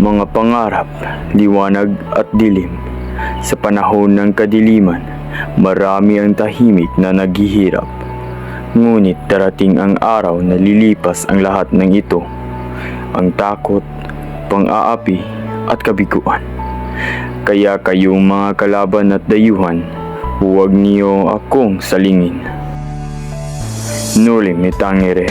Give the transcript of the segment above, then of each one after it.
Mga pangarap, liwanag at dilim. Sa panahon ng kadiliman, marami ang tahimik na naghihirap. Ngunit darating ang araw na lilipas ang lahat ng ito. Ang takot, pang-aapi at kabiguan. Kaya kayong mga kalaban at dayuhan, huwag niyo akong salingin. Noli me tangere.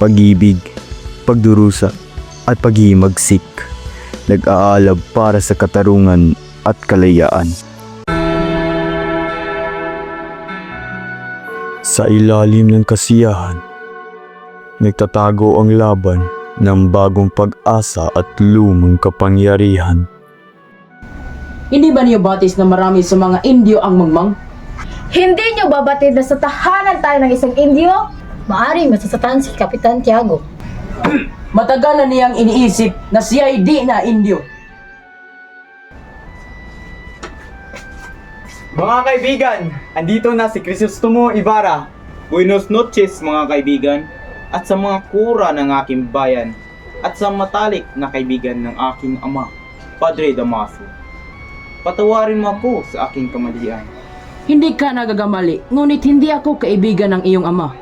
Pag-ibig, pagdurusa at paghihimagsik, nag-aalab para sa katarungan at kalayaan. Sa ilalim ng kasiyahan, nagtatago ang laban ng bagong pag-asa at lumang kapangyarihan. Hindi ba niyo batis na marami sa mga Indio ang mangmang? Hindi nyo babatid na sa tahanan tayo ng isang Indio? Maaring masasatan si Kapitan Tiago. Matagal na niyang iniisip na siya ay di na Indio. Mga kaibigan, andito na si Crisostomo Ibarra. Buenos noches mga kaibigan, at sa mga kura ng aking bayan, at sa matalik na kaibigan ng aking ama, Padre Damaso. Patawarin mo ako sa aking kamalian. Hindi ka nagagamali, ngunit hindi ako kaibigan ng iyong ama.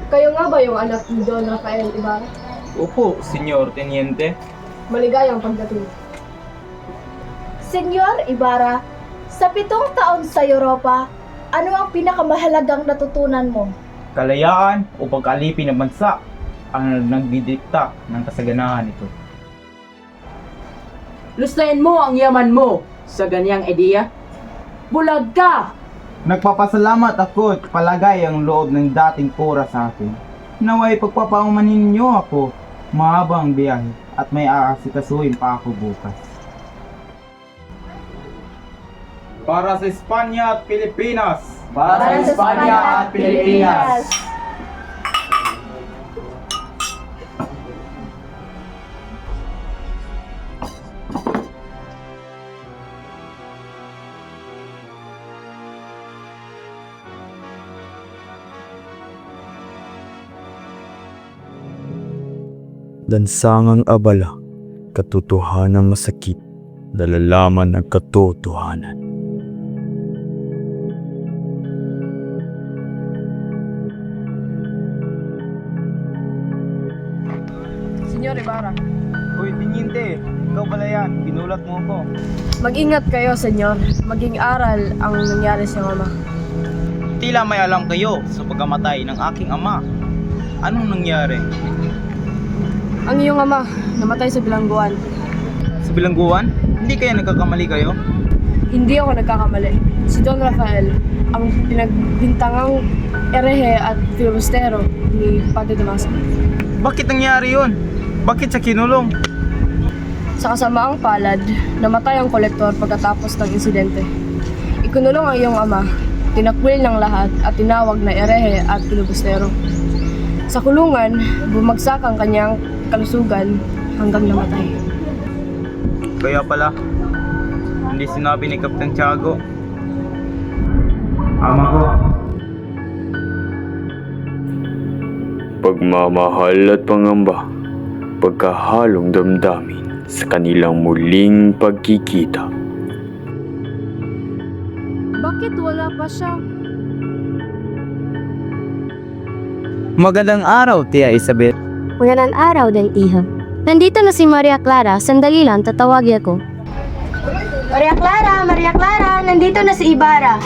Kayo nga ba yung anak ni Don Rafael Ibarra? Opo, Senyor Teniente. Maligayang pagdating. Senyor Ibarra, sa 7 taon sa Europa, ano ang pinakamahalagang natutunan mo? Kalayaan o pag-alipin ng bansa ang nagdidikta ng kasaganahan nito. Lustayin mo ang yaman mo sa ganyang ideya. Bulag ka! Nagpapasalamat ako at palagay ang loob ng dating kura sa akin. Naway pagpapaumanin niyo ako, mahabang biyahe at may aasikasuhin pa ako bukas. Para sa Espanya at Pilipinas! Para sa Espanya at Pilipinas! Dansangang abala, katotohanan masakit, nalalaman ng katotohanan. Senyor Ibarra, Uy, Teniente, ikaw pala yan. Pinulat mo ako. mag-ingat kayo, senyor. Maging aral ang nangyari sa mama. Tila may alam kayo sa pagkamatay ng aking ama. Anong nangyari? Ang iyong ama, namatay sa bilangguan. Sa bilangguan? Hindi kaya nagkakamali kayo? Hindi ako nagkakamali. Si Don Rafael, ang pinagbintangang erehe at filibustero ni Padre Damaso. Bakit nangyari yun? Bakit siya kinulong? Sa kasamaang palad, namatay ang kolektor pagkatapos ng insidente. Ikunulong ang iyong ama, tinakwil ng lahat at tinawag na erehe at filibustero. Sa kulungan, bumagsak ang kanyang kalusugan hanggang namatay. Kaya pala, hindi sinabi ni Captain Tiago. Ama ko. Pagmamahal at pangamba, pagkahalong damdamin sa kanilang muling pagkikita. Bakit wala pa siya? Magandang araw, Tia Isabel. Magandang araw din, iha. Nandito na si Maria Clara. Sandali lang, tatawagin ako. Maria Clara, nandito na si Ibarra.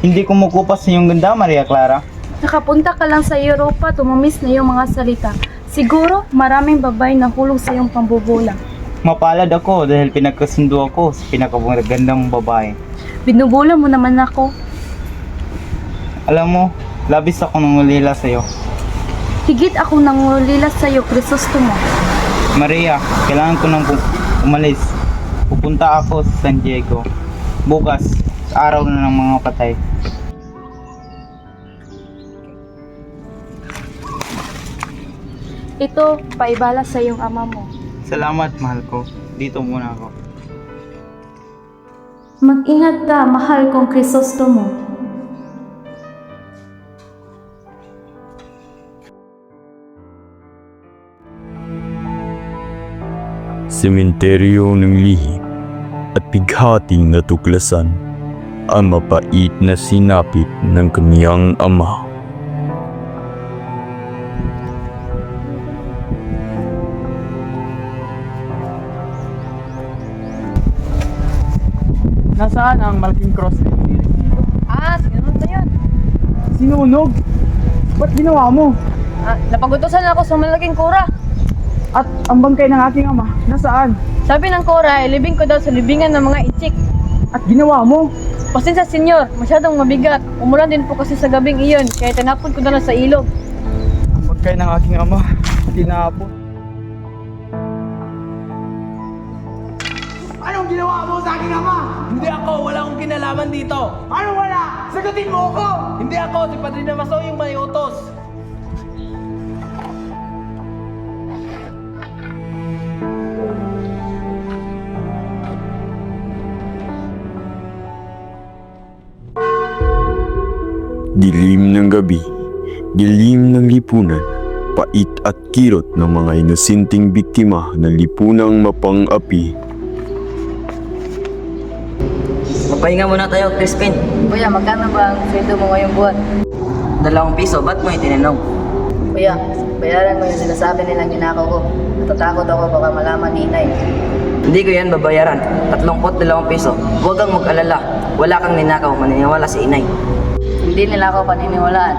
Hindi kumukupas sa iyong ganda, Maria Clara. Nakapunta ka lang sa Europa, tumamis na iyong mga salita. Siguro, maraming babae na hulog sa iyong pambubulang. Mapalad ako dahil pinagkasundo ako sa pinakamagandang babae. Binubulang mo naman ako. Alam mo, labis ako nangulila sa iyo. Higit ako nangulila sa iyo, Crisostomo. Maria, kailangan ko nang umalis. Pupunta ako sa San Diego. Bukas, sa araw na ng mga patay. Ito, paibala sa iyong ama mo. Salamat, mahal ko. Dito muna ako. Mag-ingat ka, mahal kong Crisostomo. Sementeryo ng lihim at bighating natuklasan ang mapait na sinapit ng kaniyang ama. Nasaan ang malaking cross? Sinunod na yun. Sinunog? Ba't ginawa mo? Napagutusan ako sa malaking kura. At ang bangkay ng aking ama, nasaan? Sabi ng kura, ilibing ko daw sa libingan ng mga ichik. At ginawa mo? Pasensya senyor, masyadong mabigat. Umulan din po kasi sa gabing iyon, kaya tinapon ko na lang sa ilog. Ang bangkay ng aking ama, tinapon. Anong ginawa mo sa aking ama? Hindi ako, wala akong kinalaman dito. Ano wala? Sagutin mo ako! Hindi ako, si Padre Damaso yung may utos. Dilim ng gabi, dilim ng lipunan, pait at kirot ng mga inosenteng biktima ng lipunang mapang-api. Magpahinga muna tayo, Crispin. Kuya, magkano ba ang sweldo mo ngayong buwan? 2 piso, ba't mo itinanong? Kuya, bayaran mo yung sinasabi nilang ginakaw ko. Natatakot ako baka malaman ni Inay. Hindi ko yan babayaran. 32 piso. Huwag kang mag-alala. Wala kang ninakaw, maniniwala si inay. Hindi nila ako paniniwalaan.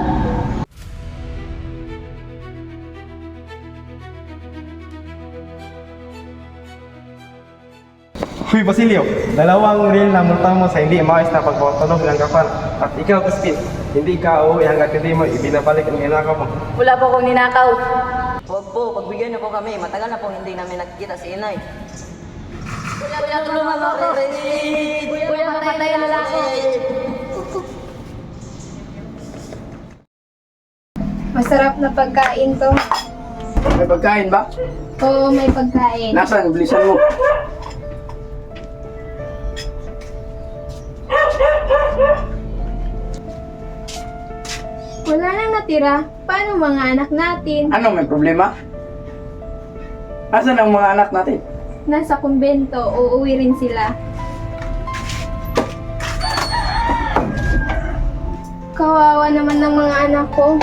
Huy Basilio, 2 reel na multa mo sa hindi maayos na pagpapatunog ng kapan. At ikaw, Crispin, hindi ka uuwi hanggat hindi mo ibinabalik ang ginagawa mo. Wala po akong ninakaw. Huwag po, pagbigyan niyo po kami. Matagal na po hindi namin nakikita si inay. Kuya, tulungan mo ako. Kuya, matay na lang ako. Masarap na pagkain to. May pagkain ba? Oo, may pagkain. Nasaan? Bilisan mo. Wala nang natira. Paano mga anak natin? Ano, may problema? Asan ang mga anak natin? Nasa kumbento, uuwi rin sila. Kawawa naman ng mga anak ko.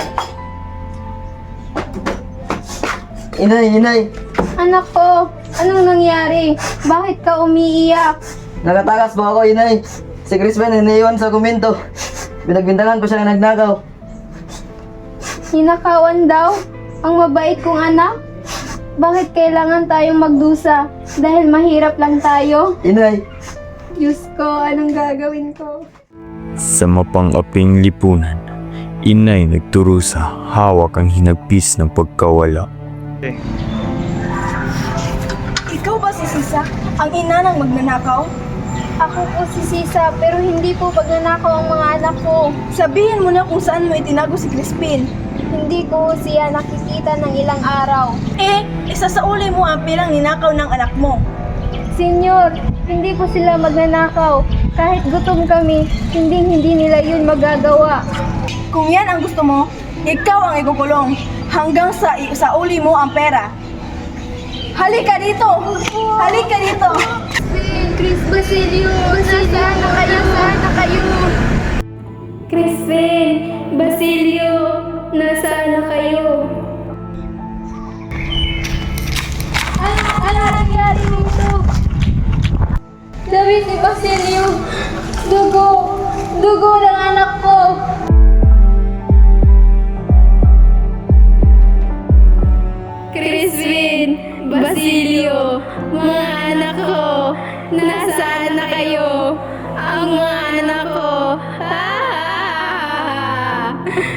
Inay! Anak ko, anong nangyari? Bakit ka umiiyak? Nakatakas po ako, inay. Si Crispin iniiwan sa komento. Binagbintangan pa siya ng nagnakaw. Ninakawan daw? Ang mabait kong anak? Bakit kailangan tayong magdusa? Dahil mahirap lang tayo? Inay! Diyos ko, anong gagawin ko? Sa mapang-aping lipunan, inay nagturusa hawak ang hinagpis ng pagkawala. Ikaw ba si Sisa? Ang ina ng magnanakaw? Ako po si Sisa, pero hindi po pagnanakaw ang mga anak ko. Sabihin mo na kung saan mo itinago si Crispin. Hindi ko siya nakikita ng ilang araw. Isasauli mo ang pirang ninakaw ng anak mo. Senyor, hindi po sila magnanakaw. Kahit gutom kami, hindi nila yun magagawa. Kung yan ang gusto mo, ikaw ang ikukulong hanggang sa isauli mo ang pera. Halika dito! Halika dito! Chris Basilio, nasaan na kayo? Nasaan na kayo? Crispin, Basilio, nasaan na kayo? Ano nangyari dito? David si Basilio, dugo ng anak Mga anak ko, nasaan na kayo? Ang mga anak ko,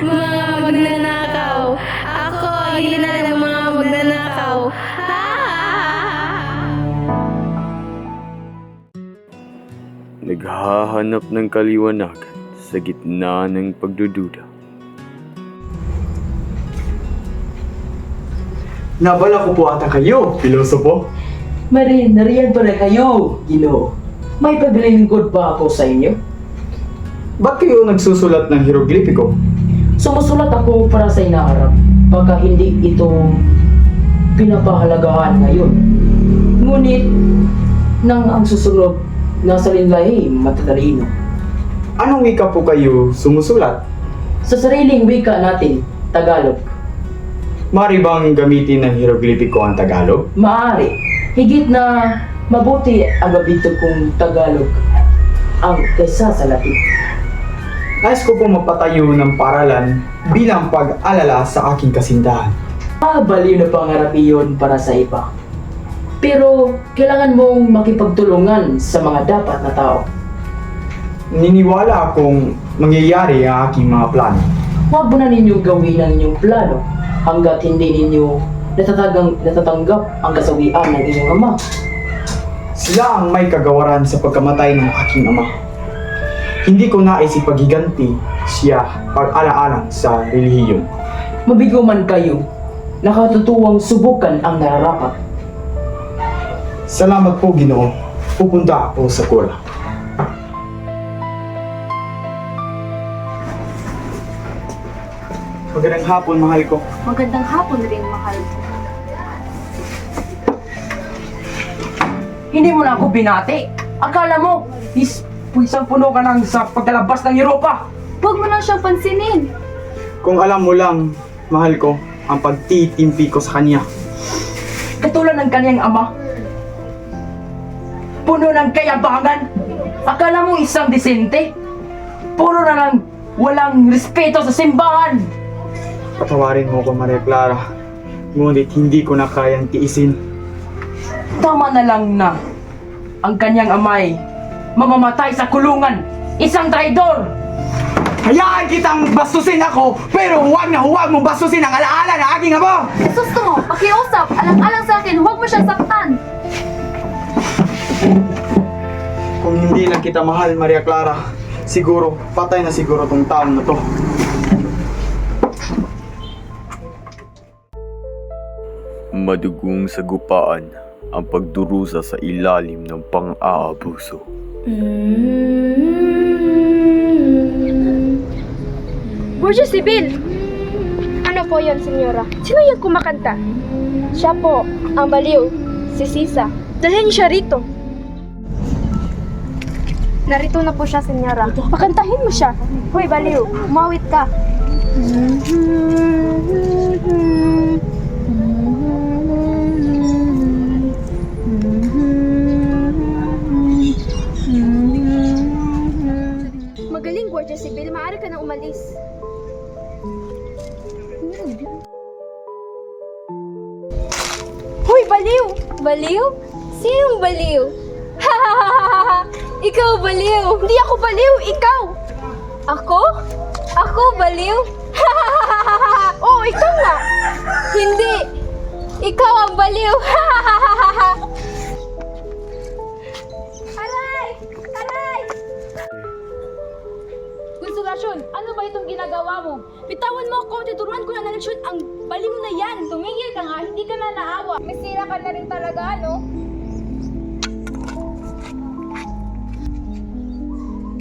mga magnanakaw. Ako ang ina ng mga magnanakaw. Naghahanap ng kaliwanagan sa gitna ng pagdududa. Nabala ko po ata kayo, pilosopo. Marin, nariyan pa na kayo, Ginoo. May paglilingkod pa ako sa inyo. Ba't kayo nagsusulat ng hieroglipiko? Sumusulat ako para sa inaharap. Baka hindi ito pinapahalagahan ngayon. Ngunit, nang ang susunod, nasa linlahi matatalino. Anong wika po kayo sumusulat? Sa sariling wika natin, Tagalog. Mari bang gamitin ng hieroglipiko ang Tagalog? Maaari. Higit na mabuti ang mabito kong Tagalog ang kaysa sa Latin. Nais ko po magpatayo ng paralan bilang pag-alala sa aking kasindahan. Baliw na pangarap iyon para sa iba. Pero kailangan mong makipagtulungan sa mga dapat na tao. Niniwala akong mangyayari ang aking mga plano. Huwag mo na ninyong gawin ang inyong plano hanggat hindi ninyo natatanggap ang kasawian ng inyong ama. Sila ang may kagawaran sa pagkamatay ng aking ama. Hindi ko nais ipaghiganti siya pag-alaalang sa relihiyon. Mabigo man kayo, nakatutuwang subukan ang nararapat. Salamat po, Ginoo. Pupunta ako sa kura. Magandang hapon, mahal ko. Magandang hapon rin, mahal ko. Hindi mo na ako binati. Akala mo, isang puno ka nang sa pagkalabas ng Europa. Huwag mo na siyang pansinin. Kung alam mo lang, mahal ko, ang pagtitimpi ko sa kanya. Katulad ng kanyang ama. Puno ng kayabangan. Akala mo isang disente. Puro na lang walang respeto sa simbahan. Patawarin mo ko, Maria Clara. Ngunit hindi ko na kayang tiisin. Tama na lang na ang kanyang amay mamamatay sa kulungan. Isang traidor! Hayaan kitang bastusin ako, pero huwag na huwag mong bastusin ang alaala ng aking ama! Gusto mo, pakiusap, alang-alang sa akin, huwag mo siyang saktan. Kung hindi lang kita mahal, Maria Clara, siguro, patay na siguro tong taon na to. Madugong sagupaan ang pagdurusa sa ilalim ng pang-aabuso. Guardia Civil! Ano po yan, senyora? Sino yung kumakanta? Siya po, ang baliw, si Sisa. Dalhin siya rito. Narito na po siya, senyora. Pakantahin mo siya. Hoy, baliw, umawit ka. Magaling, Guardia Civil. Maaari ka nang umalis. Hoy, baliw! Baliw? Sinong baliw? Ikaw baliw! Hindi ako baliw! Ikaw! Ako? Ako baliw? Oh, ikaw nga! Hindi! Ikaw ang baliw! Aray! Aray! Konsolasyon, ano ba itong ginagawa mo? Bitawan mo ako, tuturuan ko na ng leksyon ang baliw na yan. Tumigil ka nga, hindi ka na naawa. May sira ka na rin talaga, no?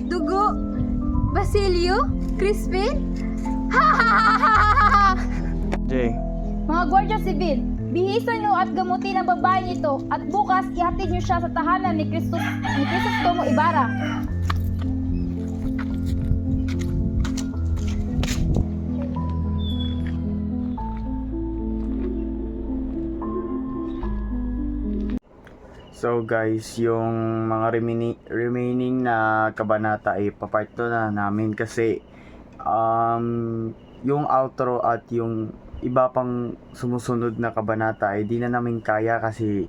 Dugo? Basilio? Crispin? Jay, Mga Guardia Civil, bihisan niyo at gamutin ang babaeng ito at bukas ihatid niyo siya sa tahanan ni Crisostomo Ibarra. so guys, yung mga remaining na kabanata ay papart 2 na namin kasi yung outro at yung iba pang sumusunod na kabanata ay di na namin kaya kasi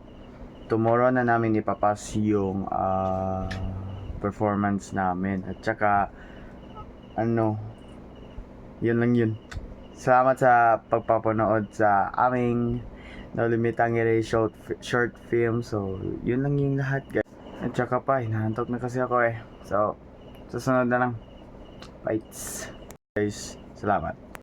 tomorrow na namin ipapas yung performance namin. At saka, yun lang yun. Salamat sa pagpapanood sa aming No Limit Angere short film. So, yun lang yung lahat, guys. At saka pa, hinahantok na kasi ako eh. So, susunod na lang. Bites. Guys, salamat.